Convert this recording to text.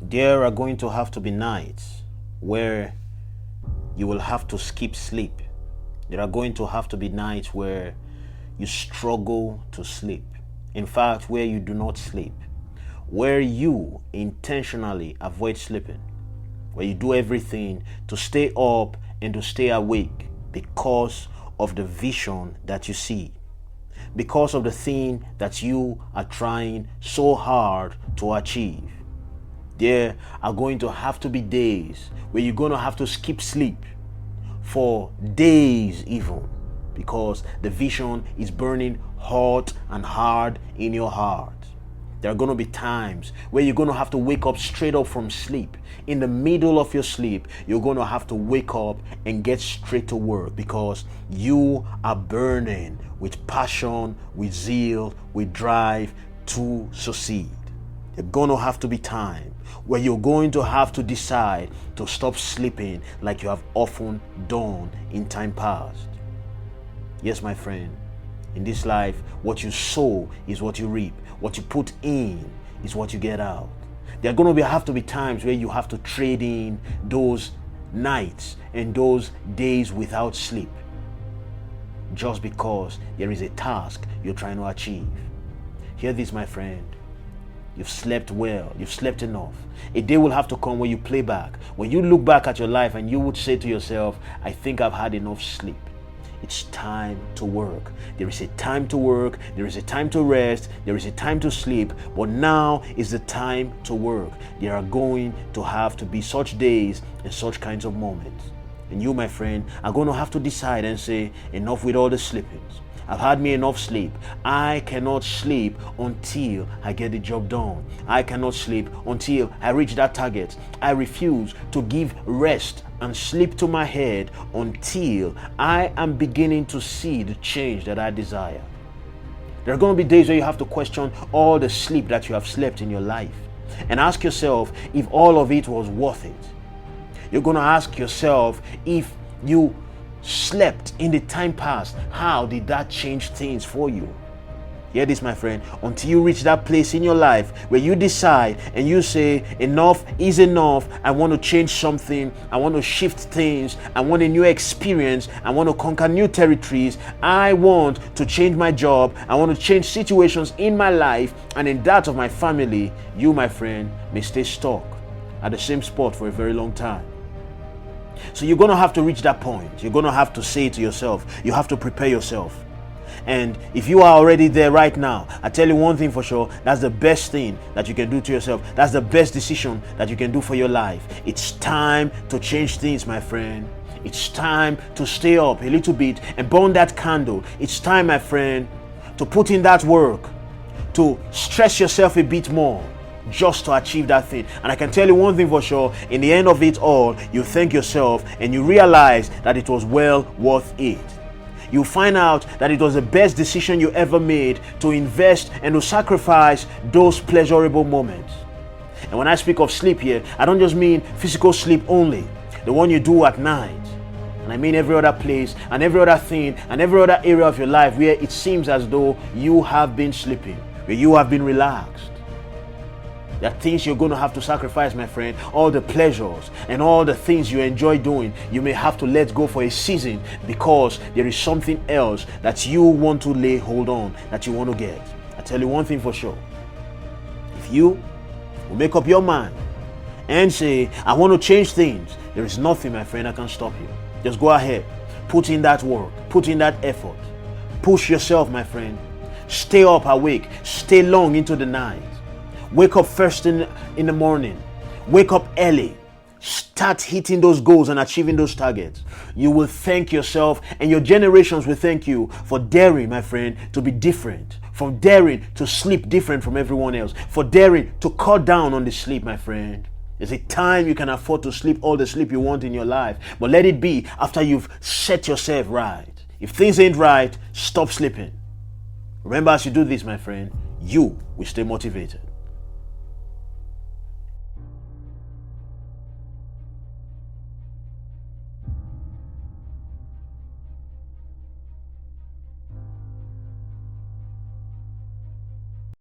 There are going to have to be nights where you will have to skip sleep. There are going to have to be nights where you struggle to sleep. In fact, where you do not sleep, where you intentionally avoid sleeping, where you do everything to stay up and to stay awake because of the vision that you see, because of the thing that you are trying so hard to achieve. There are going to have to be days where you're going to have to skip sleep for days even, because the vision is burning hot and hard in your heart. There are going to be times where you're going to have to wake up straight up from sleep. In the middle of your sleep, you're going to have to wake up and get straight to work because you are burning with passion, with zeal, with drive to succeed. There's going to have to be time where you're going to have to decide to stop sleeping like you have often done in time past. Yes, my friend, in this life, what you sow is what you reap. What you put in is what you get out. There are going to have to be times where you have to trade in those nights and those days without sleep just because there is a task you're trying to achieve. Hear this, my friend. You've slept well. You've slept enough. A day will have to come when you play back, when you look back at your life and you would say to yourself, I think I've had enough sleep. It's time to work. There is a time to work. There is a time to rest. There is a time to sleep. But now is the time to work. There are going to have to be such days and such kinds of moments. And you, my friend, are going to have to decide and say, enough with all the sleepings. I've had me enough sleep. I cannot sleep until I get the job done. I cannot sleep until I reach that target. I refuse to give rest and sleep to my head until I am beginning to see the change that I desire. There are going to be days where you have to question all the sleep that you have slept in your life and ask yourself if all of it was worth it. You're going to ask yourself if you slept in the time past, how did that change things for you? Hear this, my friend, until you reach that place in your life where you decide and you say, enough is enough. I want to change something. I want to shift things. I want a new experience. I want to conquer new territories. I want to change my job. I want to change situations in my life and in that of my family. You, my friend, may stay stuck at the same spot for a very long time. So you're going to have to reach that point. You're going to have to say to yourself, you have to prepare yourself. And if you are already there right now, I tell you one thing for sure, that's the best thing that you can do to yourself. That's the best decision that you can do for your life. It's time to change things, my friend. It's time to stay up a little bit and burn that candle. It's time, my friend, to put in that work, to stress yourself a bit more, just to achieve that thing. And I can tell you one thing for sure, in the end of it all, you thank yourself and you realize that it was well worth it. You find out that it was the best decision you ever made to invest and to sacrifice those pleasurable moments. And when I speak of sleep here, I don't just mean physical sleep only, the one you do at night. And I mean every other place and every other thing and every other area of your life where it seems as though you have been sleeping, where you have been relaxed. There are things you're going to have to sacrifice, my friend. All the pleasures and all the things you enjoy doing, you may have to let go for a season because there is something else that you want to lay hold on, that you want to get. I tell you one thing for sure. If you will make up your mind and say, I want to change things, there is nothing, my friend, that can stop you. Just go ahead. Put in that work. Put in that effort. Push yourself, my friend. Stay up awake. Stay long into the night. Wake up first in the morning. Wake up early. Start hitting those goals and achieving those targets. You will thank yourself and your generations will thank you for daring, my friend, to be different. For daring to sleep different from everyone else. For daring to cut down on the sleep, my friend. There's a time you can afford to sleep all the sleep you want in your life. But let it be after you've set yourself right. If things ain't right, stop sleeping. Remember, as you do this, my friend, you will stay motivated.